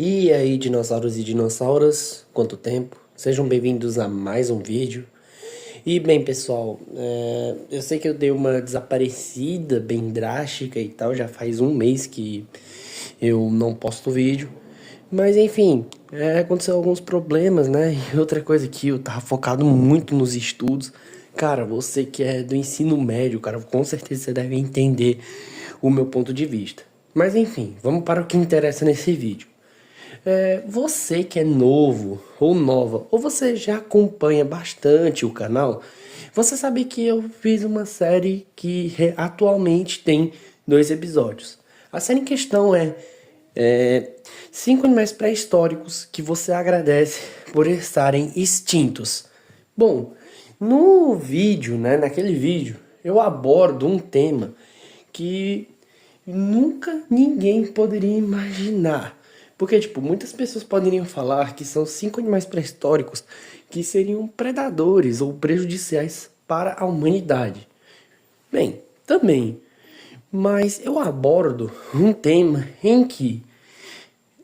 E aí, dinossauros e dinossauras, quanto tempo? Sejam bem-vindos a mais um vídeo. E bem, pessoal, eu sei que eu dei uma desaparecida bem drástica e tal, já faz um mês que eu não posto vídeo. Mas enfim, aconteceu alguns problemas, né? E outra coisa que eu tava focado muito nos estudos. Cara, você que é do ensino médio, cara, com certeza você deve entender o meu ponto de vista. Mas enfim, vamos para o que interessa nesse vídeo. Você que é novo ou nova, ou você já acompanha bastante o canal, você sabe que eu fiz uma série que atualmente tem 2 episódios. A série em questão é 5 animais pré-históricos que você agradece por estarem extintos. Bom, no vídeo, né, naquele vídeo, eu abordo um tema que nunca ninguém poderia imaginar. Porque, tipo, muitas pessoas poderiam falar que são 5 animais pré-históricos que seriam predadores ou prejudiciais para a humanidade. Bem, também. Mas eu abordo um tema em que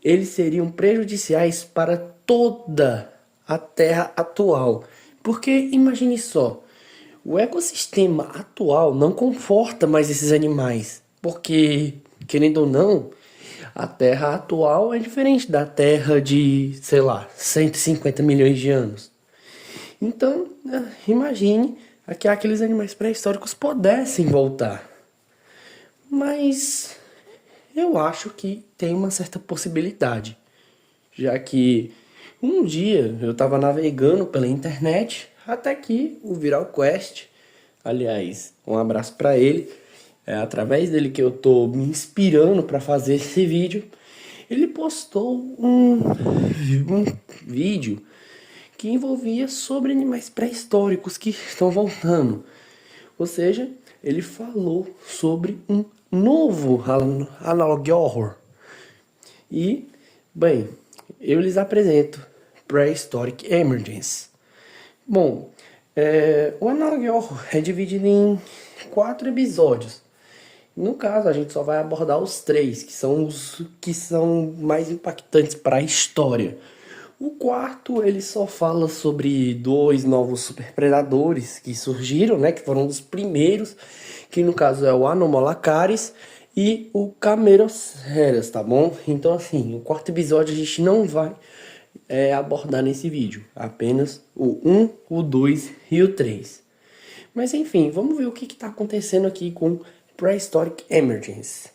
eles seriam prejudiciais para toda a Terra atual. Porque imagine só, o ecossistema atual não conforta mais esses animais, porque, querendo ou não, a Terra atual é diferente da Terra de, sei lá, 150 milhões de anos. Então, imagine que aqueles animais pré-históricos pudessem voltar. Mas eu acho que tem uma certa possibilidade, já que um dia eu estava navegando pela internet até que o Viral Quest, aliás, um abraço para ele, é através dele que eu tô me inspirando para fazer esse vídeo. Ele postou um vídeo que envolvia sobre animais pré-históricos que estão voltando. Ou seja, ele falou sobre um novo Analog Horror. E, bem, eu lhes apresento Prehistoric Emergence. Bom, o Analog Horror é dividido em 4 episódios. No caso, a gente só vai abordar os 3, que são os que são mais impactantes para a história. O quarto, ele só fala sobre 2 novos superpredadores que surgiram, né? Que foram os primeiros, que no caso é o Anomalocaris e o Cameroceras, tá bom? Então, assim, o quarto episódio a gente não vai abordar nesse vídeo. Apenas o 1, o 2 e o 3. Mas enfim, vamos ver o que está acontecendo aqui com Prehistoric Emergence.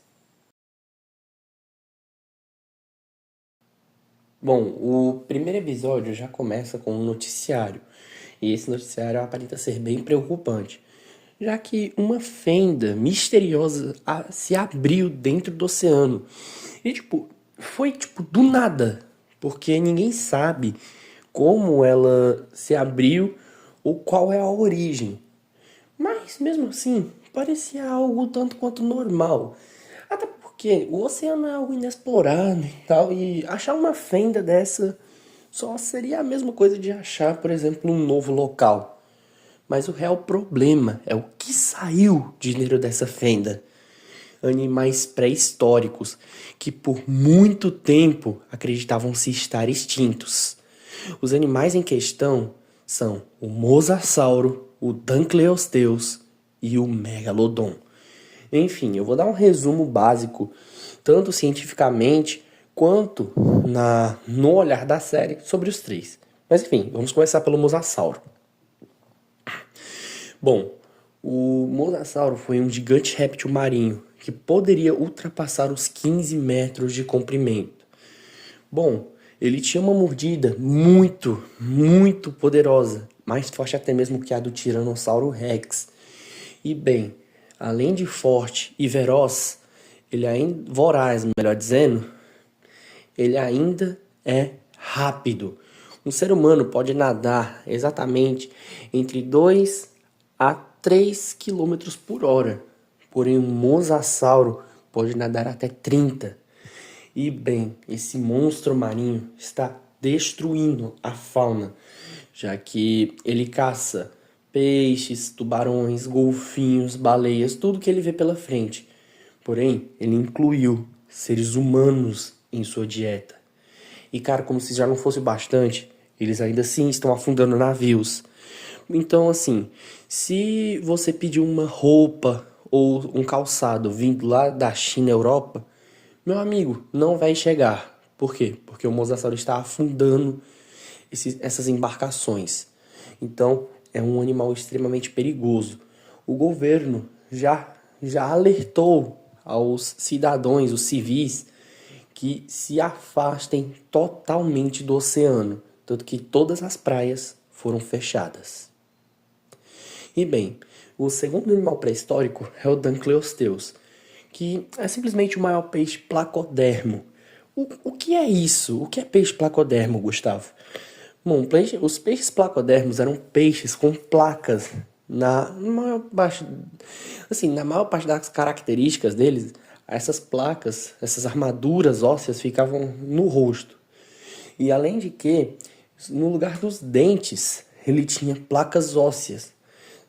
Bom, o primeiro episódio já começa com um noticiário, e esse noticiário aparenta ser bem preocupante, já que uma fenda misteriosa se abriu dentro do oceano. E tipo, foi tipo do nada, porque ninguém sabe como ela se abriu ou qual é a origem. Mas mesmo assim, parecia algo tanto quanto normal. Até porque o oceano é algo inexplorado e tal, e achar uma fenda dessa só seria a mesma coisa de achar, por exemplo, um novo local. Mas o real problema é o que saiu de dentro dessa fenda. Animais pré-históricos que por muito tempo acreditavam-se estar extintos. Os animais em questão são o Mosasauro, o Dunkleosteus e o Megalodon. Enfim, eu vou dar um resumo básico, tanto cientificamente quanto no olhar da série sobre os 3. Mas enfim, vamos começar pelo Mosasauro. Bom, o Mosasauro foi um gigante réptil marinho que poderia ultrapassar os 15 metros de comprimento. Bom, ele tinha uma mordida muito poderosa, mais forte até mesmo que a do Tiranossauro Rex. E bem, além de forte e veloz, ele ainda voraz, melhor dizendo, ele ainda é rápido. Um ser humano pode nadar exatamente entre 2 a 3 quilômetros por hora, porém um mosasauro pode nadar até 30. E bem, esse monstro marinho está destruindo a fauna, já que ele caça peixes, tubarões, golfinhos, baleias, tudo que ele vê pela frente. Porém, ele incluiu seres humanos em sua dieta. E, cara, como se já não fosse bastante, eles ainda assim estão afundando navios. Então, assim, se você pedir uma roupa ou um calçado vindo lá da China, Europa, meu amigo, não vai chegar. Por quê? Porque o mosasauro está afundando essas embarcações. Então, é um animal extremamente perigoso. O governo já alertou aos cidadãos, os civis, que se afastem totalmente do oceano, tanto que todas as praias foram fechadas. E bem, o segundo animal pré-histórico é o Dunkleosteus, que é simplesmente o maior peixe placodermo. O que é isso? O que é peixe placodermo, Gustavo? Bom, os peixes placodermos eram peixes com placas na maior parte das características deles, essas placas, essas armaduras ósseas ficavam no rosto. E além de que, no lugar dos dentes, ele tinha placas ósseas.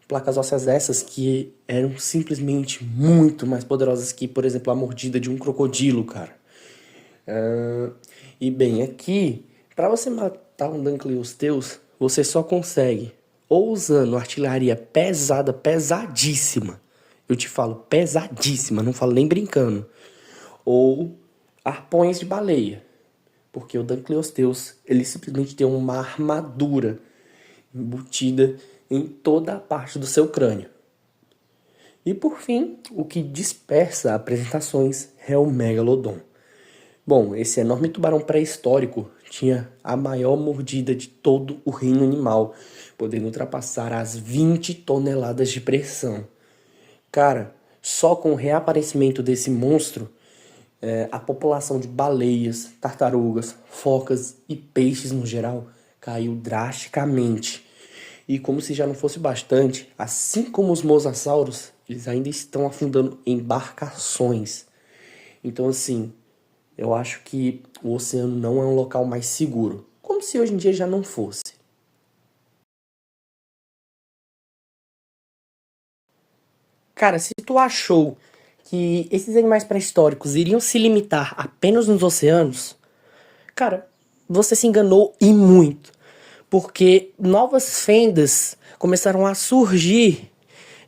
Placas ósseas essas que eram simplesmente muito mais poderosas que, por exemplo, a mordida de um crocodilo, cara. E bem, aqui, para você matar um Dunkleosteus, você só consegue ou usando artilharia pesada, pesadíssima. Eu te falo pesadíssima, não falo nem brincando. Ou arpões de baleia. Porque o Dunkleosteus, ele simplesmente tem uma armadura embutida em toda a parte do seu crânio. E por fim, o que dispersa apresentações é o Megalodon. Bom, esse enorme tubarão pré-histórico tinha a maior mordida de todo o reino animal, podendo ultrapassar as 20 toneladas de pressão. Cara, só com o reaparecimento desse monstro, a população de baleias, tartarugas, focas e peixes no geral caiu drasticamente. E como se já não fosse bastante, assim como os mosassauros, eles ainda estão afundando embarcações. Então, assim, eu acho que o oceano não é um local mais seguro, como se hoje em dia já não fosse. Cara, se tu achou que esses animais pré-históricos iriam se limitar apenas nos oceanos, cara, você se enganou e muito. Porque novas fendas começaram a surgir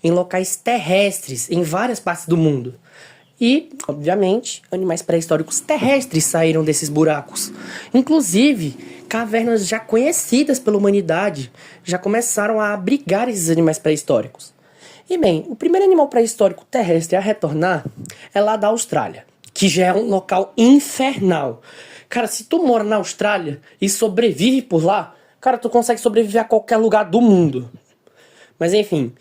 em locais terrestres em várias partes do mundo. E, obviamente, animais pré-históricos terrestres saíram desses buracos. Inclusive, cavernas já conhecidas pela humanidade já começaram a abrigar esses animais pré-históricos. E bem, o primeiro animal pré-histórico terrestre a retornar é lá da Austrália, que já é um local infernal. Cara, se tu mora na Austrália e sobrevive por lá, cara, tu consegue sobreviver a qualquer lugar do mundo. Mas enfim,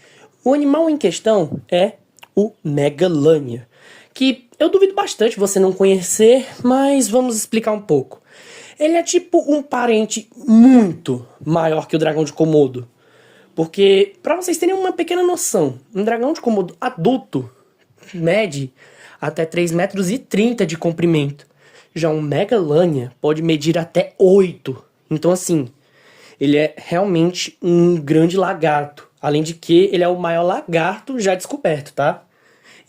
o animal em questão é o Megalania, que eu duvido bastante você não conhecer, mas vamos explicar um pouco. Ele é tipo um parente muito maior que o dragão de Komodo. Porque, para vocês terem uma pequena noção, um dragão de Komodo adulto mede até 3,30 metros de comprimento. Já um Megalania pode medir até 8. Então, assim, ele é realmente um grande lagarto. Além de que ele é o maior lagarto já descoberto, tá?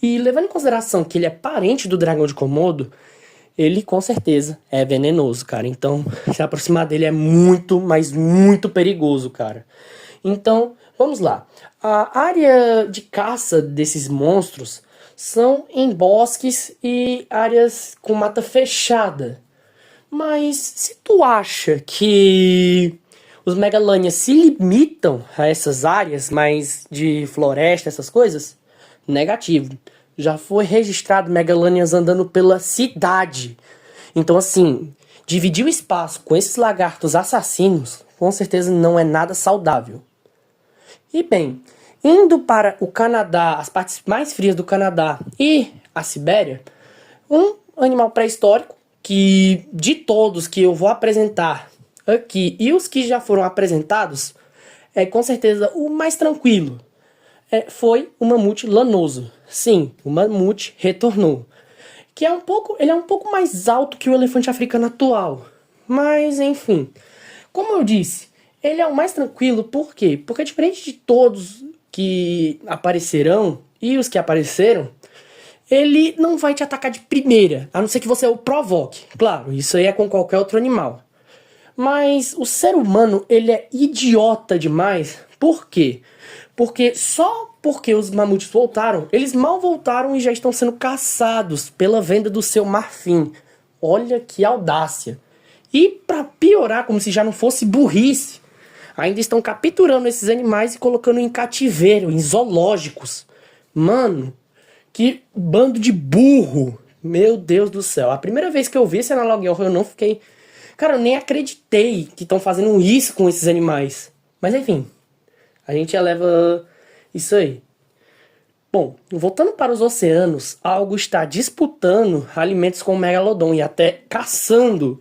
E levando em consideração que ele é parente do dragão de Komodo, ele com certeza é venenoso, cara. Então, se aproximar dele é muito, mas muito perigoso, cara. Então, vamos lá. A área de caça desses monstros são em bosques e áreas com mata fechada. Mas se tu acha que os Megalanias se limitam a essas áreas mais de floresta, essas coisas, negativo. Já foi registrado Megalanias andando pela cidade. Então, assim, dividir o espaço com esses lagartos assassinos, com certeza não é nada saudável. E bem, indo para o Canadá, as partes mais frias do Canadá e a Sibéria, um animal pré-histórico que, de todos que eu vou apresentar aqui e os que já foram apresentados, é com certeza o mais tranquilo. Foi o mamute lanoso. Sim, o mamute retornou. Ele é um pouco mais alto que o elefante africano atual. Mas, enfim, como eu disse, ele é o mais tranquilo, por quê? Porque diferente de todos que aparecerão e os que apareceram, ele não vai te atacar de primeira, a não ser que você o provoque. Claro, isso aí é com qualquer outro animal. Mas o ser humano, ele é idiota demais. Por quê? Porque só porque os mamutes voltaram, eles mal voltaram e já estão sendo caçados pela venda do seu marfim. Olha que audácia. E para piorar, como se já não fosse burrice, ainda estão capturando esses animais e colocando em cativeiro, em zoológicos. Mano, que bando de burro. Meu Deus do céu. A primeira vez que eu vi esse Analog Horror, eu não fiquei... Cara, eu nem acreditei que estão fazendo isso com esses animais. Mas enfim, a gente eleva isso aí. Bom, voltando para os oceanos, algo está disputando alimentos com o Megalodon e até caçando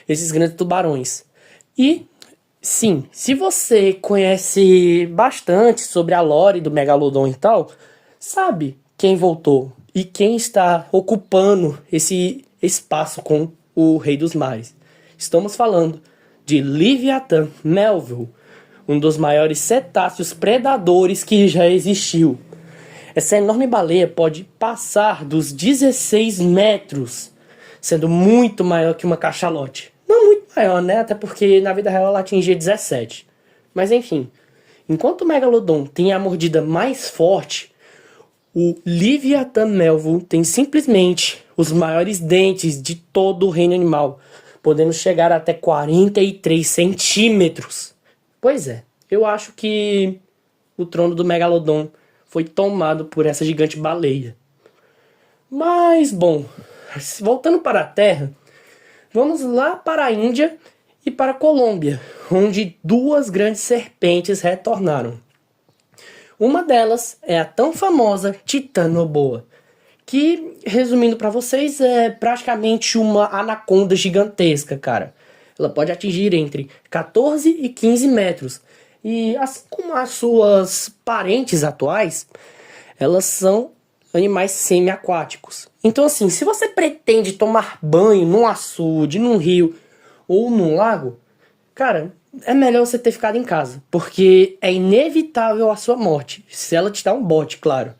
esses grandes tubarões. E, sim, se você conhece bastante sobre a lore do Megalodon e tal, sabe quem voltou e quem está ocupando esse espaço com o Rei dos Mares. Estamos falando de Leviathan Melville, um dos maiores cetáceos predadores que já existiu. Essa enorme baleia pode passar dos 16 metros, sendo muito maior que uma cachalote. Não muito maior, né? Até porque na vida real ela atingia 17. Mas enfim, enquanto o Megalodon tem a mordida mais forte, o Leviathan Melville tem simplesmente os maiores dentes de todo o reino animal, podendo chegar até 43 centímetros. Pois é, eu acho que o trono do Megalodon foi tomado por essa gigante baleia. Mas, bom, voltando para a Terra, vamos lá para a Índia e para a Colômbia, onde duas grandes serpentes retornaram. Uma delas é a tão famosa Titanoboa, que, resumindo para vocês, é praticamente uma anaconda gigantesca, cara. Ela pode atingir entre 14 e 15 metros. E assim como as suas parentes atuais, elas são animais semi-aquáticos. Então assim, se você pretende tomar banho num açude, num rio ou num lago, cara, é melhor você ter ficado em casa, porque é inevitável a sua morte, se ela te dar um bote, claro.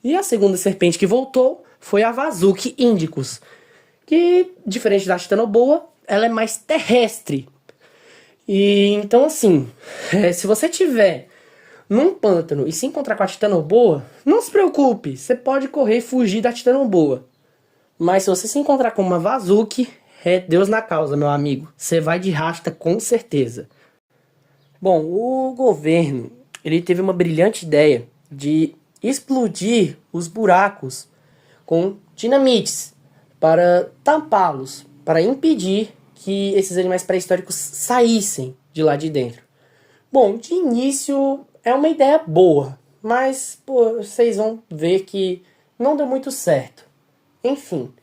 E a segunda serpente que voltou foi a Vazuk indicus, que, diferente da Titanoboa, ela é mais terrestre. E então assim, se você tiver num pântano e se encontrar com a Titanoboa, não se preocupe, você pode correr e fugir da Titanoboa. Mas se você se encontrar com uma Vazuk, é Deus na causa, meu amigo. Você vai de rasta com certeza. Bom, o governo, ele teve uma brilhante ideia de explodir os buracos com dinamites para tampá-los, para impedir que esses animais pré-históricos saíssem de lá de dentro. Bom, de início é uma ideia boa, mas pô, vocês vão ver que não deu muito certo. Enfim,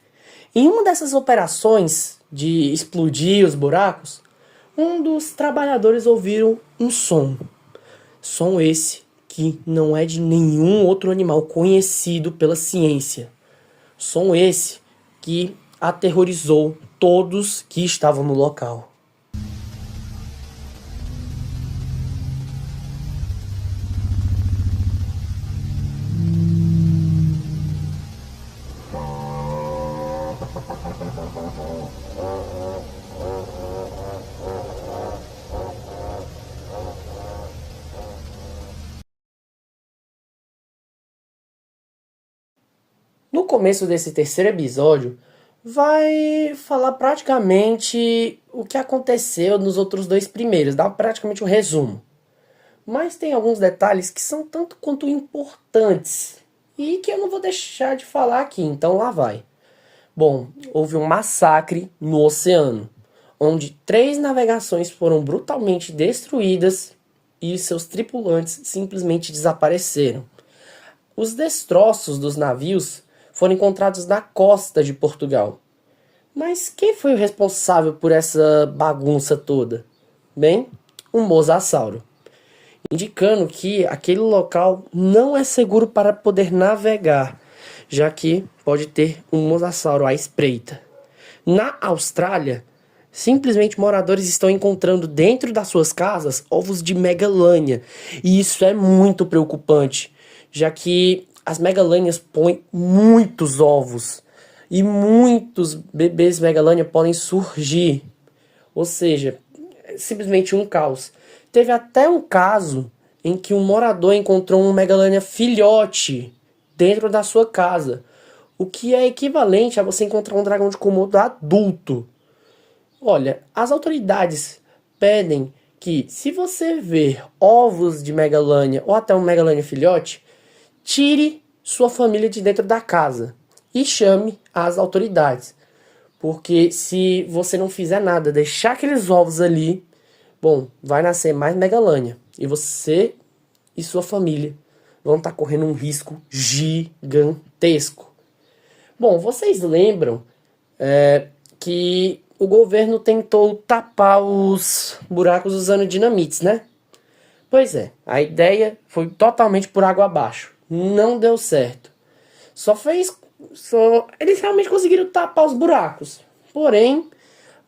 em uma dessas operações de explodir os buracos, um dos trabalhadores ouviram um som. Som esse que não é de nenhum outro animal conhecido pela ciência. Som esse que aterrorizou todos que estavam no local. No começo desse terceiro episódio, vai falar praticamente o que aconteceu nos outros dois primeiros, dá praticamente um resumo. Mas tem alguns detalhes que são tanto quanto importantes e que eu não vou deixar de falar aqui, então lá vai. Bom, houve um massacre no oceano, onde 3 navegações foram brutalmente destruídas e seus tripulantes simplesmente desapareceram. Os destroços dos navios foram encontrados na costa de Portugal. Mas quem foi o responsável por essa bagunça toda? Bem, um mosasauro, indicando que aquele local não é seguro para poder navegar, já que pode ter um mosasauro à espreita. Na Austrália, simplesmente moradores estão encontrando dentro das suas casas ovos de megalânia, e isso é muito preocupante, já que as megalânias põem muitos ovos e muitos bebês megalânia podem surgir. Ou seja, simplesmente um caos. Teve até um caso em que um morador encontrou um Megalania filhote dentro da sua casa, o que é equivalente a você encontrar um dragão de Komodo adulto. Olha, as autoridades pedem que, se você ver ovos de Megalania ou até um Megalania filhote, tire sua família de dentro da casa e chame as autoridades. Porque se você não fizer nada, deixar aqueles ovos ali, bom, vai nascer mais Megalania. E você e sua família vão estar correndo um risco gigantesco. Bom, vocês lembram que o governo tentou tapar os buracos usando dinamites, né? Pois é, a ideia foi totalmente por água abaixo. Não deu certo. Eles realmente conseguiram tapar os buracos. Porém,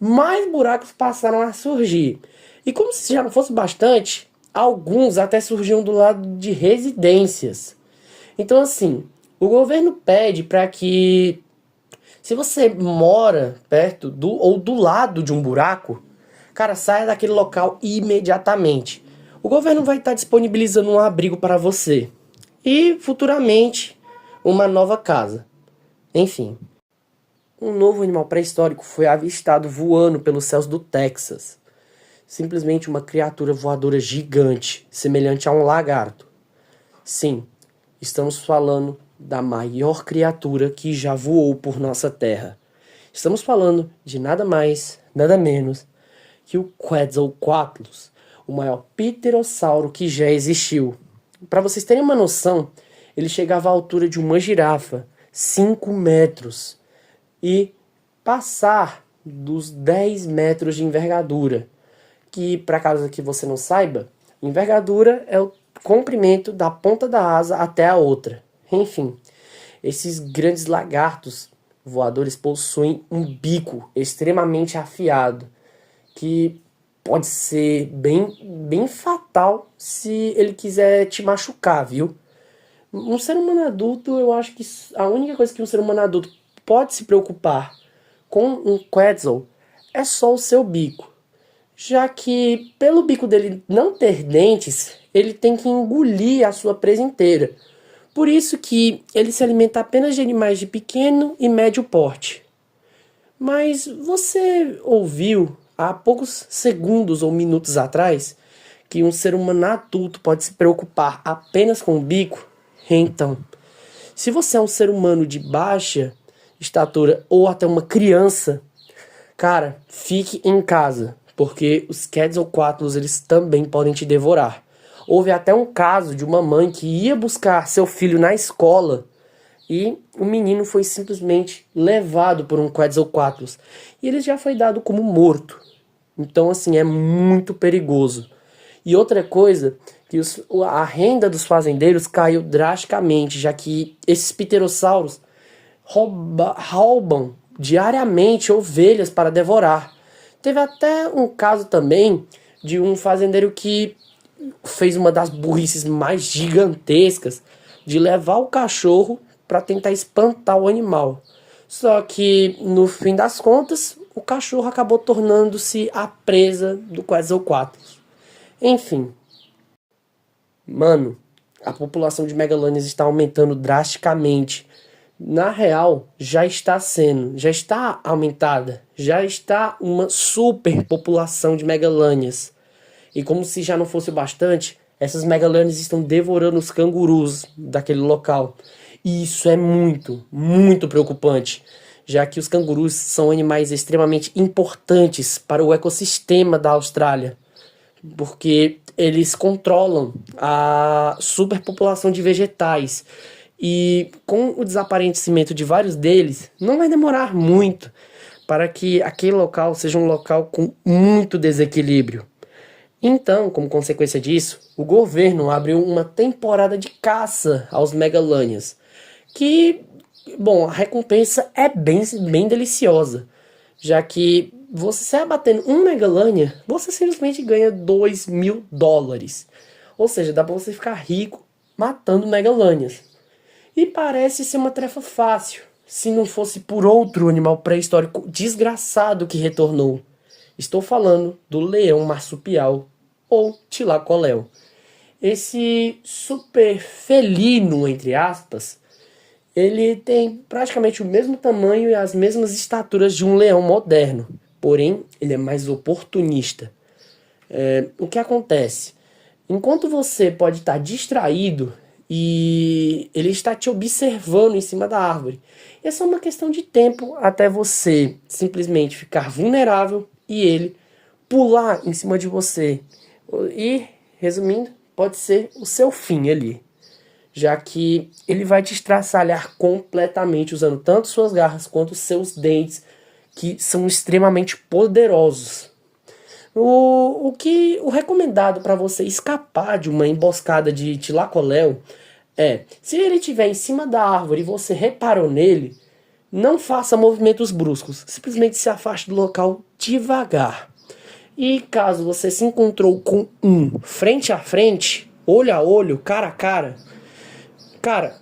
mais buracos passaram a surgir. E como se já não fosse bastante, alguns até surgiam do lado de residências. Então, assim, o governo pede para que, se você mora perto ou do lado de um buraco, cara, saia daquele local imediatamente. O governo vai estar disponibilizando um abrigo para você. E, futuramente, uma nova casa. Enfim. Um novo animal pré-histórico foi avistado voando pelos céus do Texas. Simplesmente uma criatura voadora gigante, semelhante a um lagarto. Sim, estamos falando da maior criatura que já voou por nossa terra. Estamos falando de nada mais, nada menos que o Quetzalcoatlus, o maior pterossauro que já existiu. Para vocês terem uma noção, ele chegava à altura de uma girafa, 5 metros, e passar dos 10 metros de envergadura, que, para caso que você não saiba, envergadura é o comprimento da ponta da asa até a outra. Enfim, esses grandes lagartos voadores possuem um bico extremamente afiado, que pode ser bem fatal se ele quiser te machucar, viu? Um ser humano adulto, eu acho que a única coisa que um ser humano adulto pode se preocupar com um Quetzal é só o seu bico. Já que, pelo bico dele não ter dentes, ele tem que engolir a sua presa inteira. Por isso que ele se alimenta apenas de animais de pequeno e médio porte. Mas você ouviu há poucos segundos ou minutos atrás que um ser humano adulto pode se preocupar apenas com o bico? Então, se você é um ser humano de baixa estatura ou até uma criança, cara, fique em casa, porque os Quetzalcoatlus eles também podem te devorar. Houve até um caso de uma mãe que ia buscar seu filho na escola e o menino foi simplesmente levado por um Quetzalcoatlus e ele já foi dado como morto. Então, assim, é muito perigoso. E outra coisa, que a renda dos fazendeiros caiu drasticamente, já que esses pterossauros roubam diariamente ovelhas para devorar. Teve até um caso também de um fazendeiro que fez uma das burrices mais gigantescas de levar o cachorro para tentar espantar o animal. Só que, no fim das contas, o cachorro acabou tornando-se a presa do Quetzalcoatlus. Enfim. Mano, a população de Megalanias está aumentando drasticamente. Na real, já está aumentada. Já está uma superpopulação de Megalanias. E como se já não fosse o bastante, essas Megalanias estão devorando os cangurus daquele local. E isso é muito, muito preocupante, já que os cangurus são animais extremamente importantes para o ecossistema da Austrália, porque eles controlam a superpopulação de vegetais. E com o desaparecimento de vários deles, não vai demorar muito para que aquele local seja um local com muito desequilíbrio. Então, como consequência disso, o governo abriu uma temporada de caça aos Megalanias, que, bom, a recompensa é bem deliciosa, já que você abatendo um Megalania, você simplesmente ganha $2.000. Ou seja, dá pra você ficar rico matando Megalanias. E parece ser uma tarefa fácil, se não fosse por outro animal pré-histórico desgraçado que retornou, Estou falando do leão marsupial ou tilacoléu. Esse super felino, entre aspas, ele tem praticamente o mesmo tamanho e as mesmas estaturas de um leão moderno, porém ele é mais oportunista. O que acontece? Enquanto você pode estar distraído e ele está te observando em cima da árvore, é só uma questão de tempo até você simplesmente ficar vulnerável e ele pular em cima de você. E, resumindo, pode ser o seu fim ali, já que ele vai te estraçalhar completamente usando tanto suas garras quanto seus dentes, que são extremamente poderosos. O recomendado para você escapar de uma emboscada de tilacoléu é, se ele estiver em cima da árvore e você reparou nele, não faça movimentos bruscos, simplesmente se afaste do local devagar. E caso você se encontrou com um frente a frente, olho a olho, cara a cara,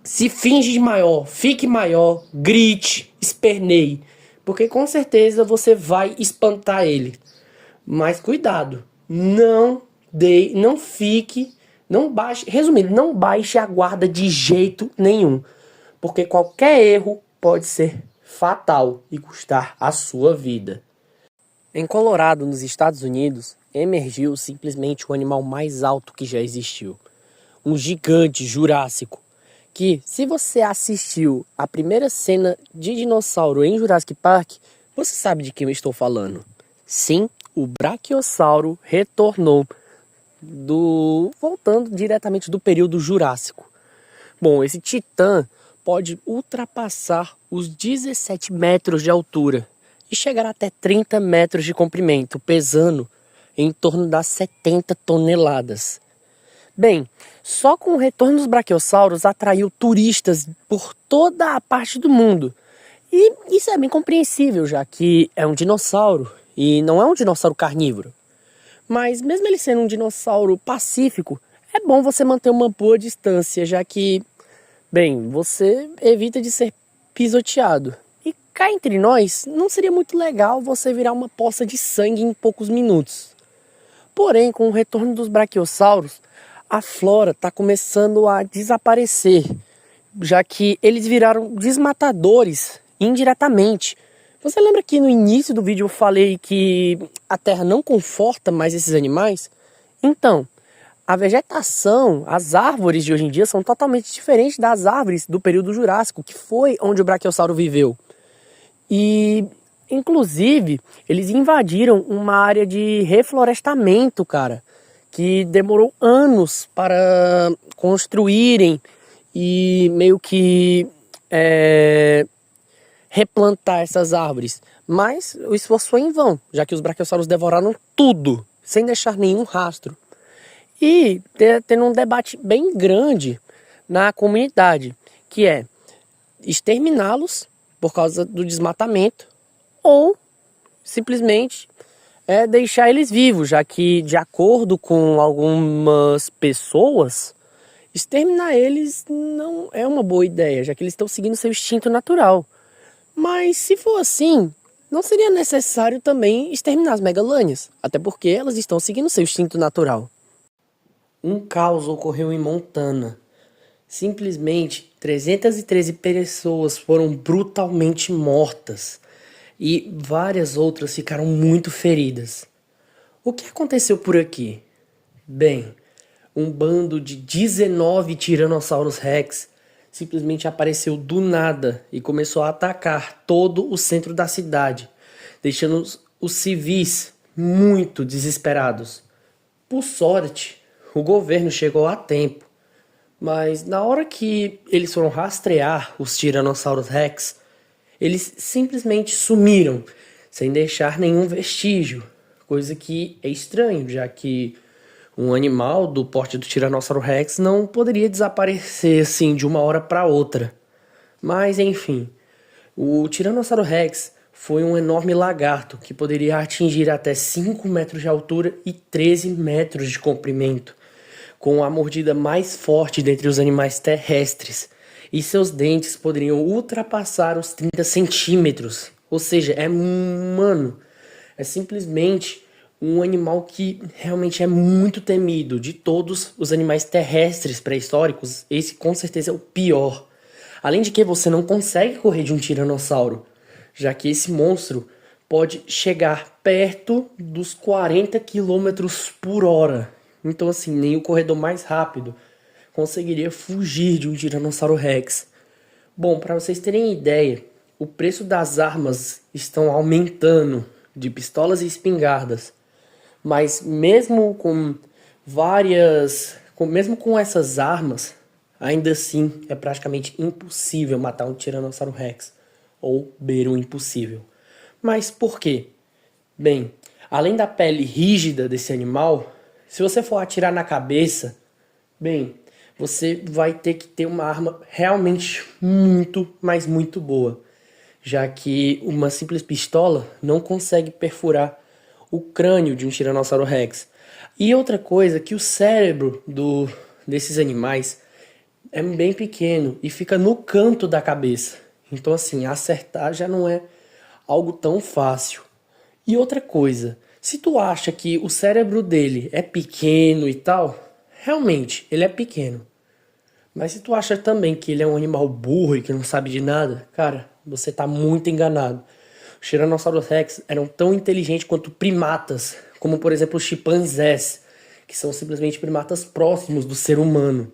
se finge de maior, fique maior, grite, esperneie, porque com certeza você vai espantar ele. Mas cuidado, não fique, não baixe, resumindo, não baixe a guarda de jeito nenhum, porque qualquer erro pode ser fatal e custar a sua vida. Em Colorado, nos Estados Unidos, emergiu simplesmente o animal mais alto que já existiu, um gigante jurássico, que se você assistiu a primeira cena de dinossauro em Jurassic Park, você sabe de quem eu estou falando. Sim, o Brachiosauro retornou, voltando diretamente do período Jurássico. Bom, esse titã pode ultrapassar os 17 metros de altura e chegar até 30 metros de comprimento, pesando em torno das 70 toneladas. Bem, só com o retorno dos braquiosauros atraiu turistas por toda a parte do mundo. E isso é bem compreensível, já que é um dinossauro e não é um dinossauro carnívoro. Mas mesmo ele sendo um dinossauro pacífico, é bom você manter uma boa distância, já que, bem, você evita de ser pisoteado. E cá entre nós, não seria muito legal você virar uma poça de sangue em poucos minutos. Porém, com o retorno dos braquiossauros, a flora está começando a desaparecer, já que eles viraram desmatadores indiretamente. Você lembra que no início do vídeo eu falei que a Terra não conforta mais esses animais? Então, a vegetação, as árvores de hoje em dia são totalmente diferentes das árvores do período Jurássico, que foi onde o Brachiosauro viveu. E, inclusive, eles invadiram uma área de reflorestamento, cara, que demorou anos para construírem e meio que replantar essas árvores. Mas o esforço foi em vão, já que os braquiossauros devoraram tudo, sem deixar nenhum rastro. E tendo um debate bem grande na comunidade, que é exterminá-los por causa do desmatamento ou simplesmente deixar eles vivos, já que, de acordo com algumas pessoas, exterminar eles não é uma boa ideia, já que eles estão seguindo seu instinto natural. Mas se for assim, não seria necessário também exterminar as megalânias, até porque elas estão seguindo seu instinto natural. Um caos ocorreu em Montana. Simplesmente 313 pessoas foram brutalmente mortas e várias outras ficaram muito feridas. O que aconteceu por aqui? Bem, um bando de 19 Tiranossauros Rex simplesmente apareceu do nada e começou a atacar todo o centro da cidade, deixando os civis muito desesperados. Por sorte, o governo chegou a tempo, mas na hora que eles foram rastrear os Tiranossauros Rex, eles simplesmente sumiram, sem deixar nenhum vestígio, coisa que é estranho, já que um animal do porte do Tiranossauro Rex não poderia desaparecer assim de uma hora para outra. Mas enfim, o Tiranossauro Rex foi um enorme lagarto que poderia atingir até 5 metros de altura e 13 metros de comprimento, com a mordida mais forte dentre os animais terrestres, e seus dentes poderiam ultrapassar os 30 centímetros. Ou seja, É simplesmente um animal que realmente é muito temido. De todos os animais terrestres pré-históricos, esse com certeza é o pior. Além de que você não consegue correr de um tiranossauro, já que esse monstro pode chegar perto dos 40 quilômetros por hora. Então assim, nem o corredor mais rápido conseguiria fugir de um Tiranossauro Rex. Bom, para vocês terem ideia, o preço das armas estão aumentando, de pistolas e espingardas. Mas mesmo com mesmo com essas armas, ainda assim é praticamente impossível matar um Tiranossauro Rex, ou beira o impossível. Mas por quê? Bem, além da pele rígida desse animal, se você for atirar na cabeça, bem, você vai ter que ter uma arma realmente muito, mas muito boa, já que uma simples pistola não consegue perfurar o crânio de um Tiranossauro Rex. E outra coisa, que o cérebro desses animais é bem pequeno e fica no canto da cabeça. Então assim, acertar já não é algo tão fácil. E outra coisa, se tu acha que o cérebro dele é pequeno e tal, realmente ele é pequeno. Mas se tu acha também que ele é um animal burro e que não sabe de nada, cara, você tá muito enganado. Os Tiranossauros Rex eram tão inteligentes quanto primatas, como por exemplo os chimpanzés, que são simplesmente primatas próximos do ser humano.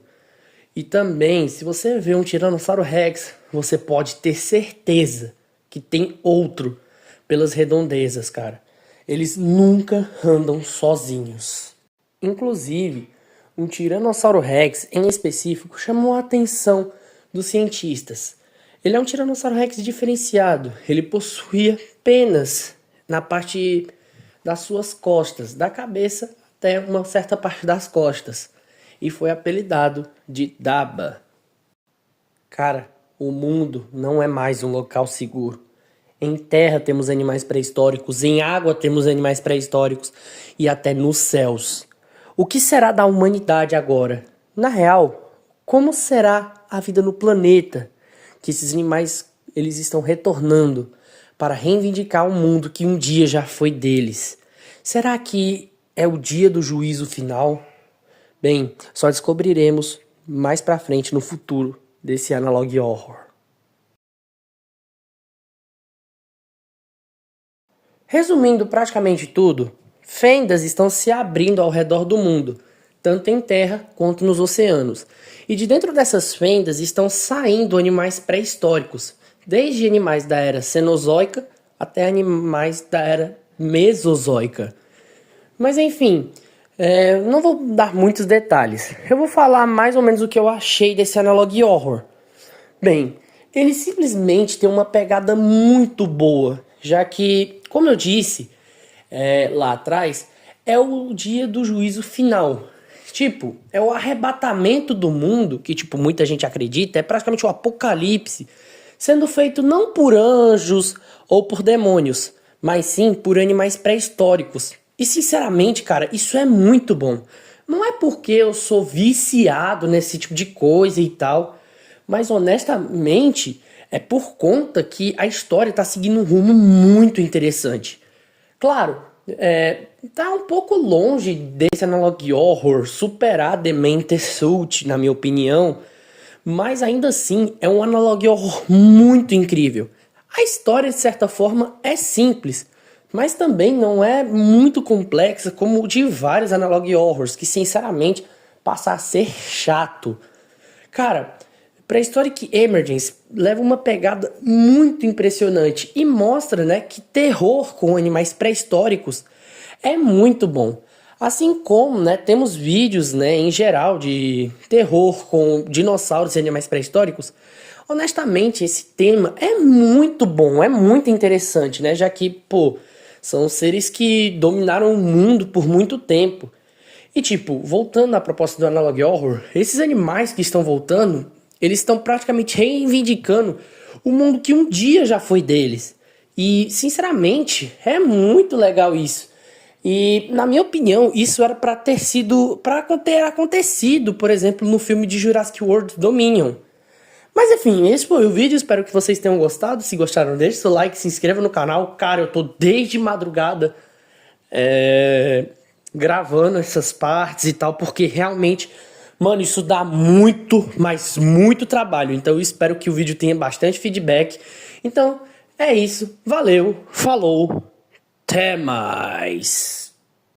E também, se você vê um Tiranossauro Rex, você pode ter certeza que tem outro pelas redondezas, cara. Eles nunca andam sozinhos. Inclusive, um Tiranossauro Rex em específico chamou a atenção dos cientistas. Ele é um Tiranossauro Rex diferenciado. Ele possuía penas na parte das suas costas, da cabeça até uma certa parte das costas, e foi apelidado de Daba. Cara, o mundo não é mais um local seguro. Em terra temos animais pré-históricos, em água temos animais pré-históricos e até nos céus. O que será da humanidade agora? Na real, como será a vida no planeta? Que esses animais eles estão retornando para reivindicar um mundo que um dia já foi deles. Será que é o dia do juízo final? Bem, só descobriremos mais pra frente no futuro desse Analog Horror. Resumindo praticamente tudo, fendas estão se abrindo ao redor do mundo, tanto em terra quanto nos oceanos. E de dentro dessas fendas estão saindo animais pré-históricos, desde animais da era Cenozoica até animais da era Mesozoica. Mas enfim, não vou dar muitos detalhes. Eu vou falar mais ou menos o que eu achei desse Analog Horror. Bem, ele simplesmente tem uma pegada muito boa, já que, como eu disse lá atrás, é o dia do juízo final. Tipo, é o arrebatamento do mundo, que tipo, muita gente acredita, é praticamente o apocalipse, sendo feito não por anjos ou por demônios, mas sim por animais pré-históricos. E sinceramente, cara, isso é muito bom. Não é porque eu sou viciado nesse tipo de coisa e tal, mas honestamente é por conta que a história está seguindo um rumo muito interessante. Claro, tá um pouco longe desse Analog Horror superar The Mente Suit, na minha opinião, mas ainda assim é um Analog Horror muito incrível. A história, de certa forma, é simples, mas também não é muito complexa como o de vários Analog Horrors, que sinceramente passa a ser chato. Cara, Prehistoric Emergence leva uma pegada muito impressionante e mostra, né, que terror com animais pré-históricos é muito bom. Assim como, né, temos vídeos, né, em geral de terror com dinossauros e animais pré-históricos. Honestamente, esse tema é muito bom, é muito interessante, né, já que, pô, são seres que dominaram o mundo por muito tempo. E tipo, voltando à proposta do Analog Horror, esses animais que estão voltando, eles estão praticamente reivindicando o mundo que um dia já foi deles. E, sinceramente, é muito legal isso. E, na minha opinião, isso era para ter acontecido, por exemplo, no filme de Jurassic World Dominion. Mas enfim, esse foi o vídeo, espero que vocês tenham gostado. Se gostaram, deixe seu like, se inscreva no canal. Cara, eu tô desde madrugada gravando essas partes e tal, porque realmente, mano, isso dá muito, mas muito trabalho. Então eu espero que o vídeo tenha bastante feedback. Então é isso, valeu, falou, até mais.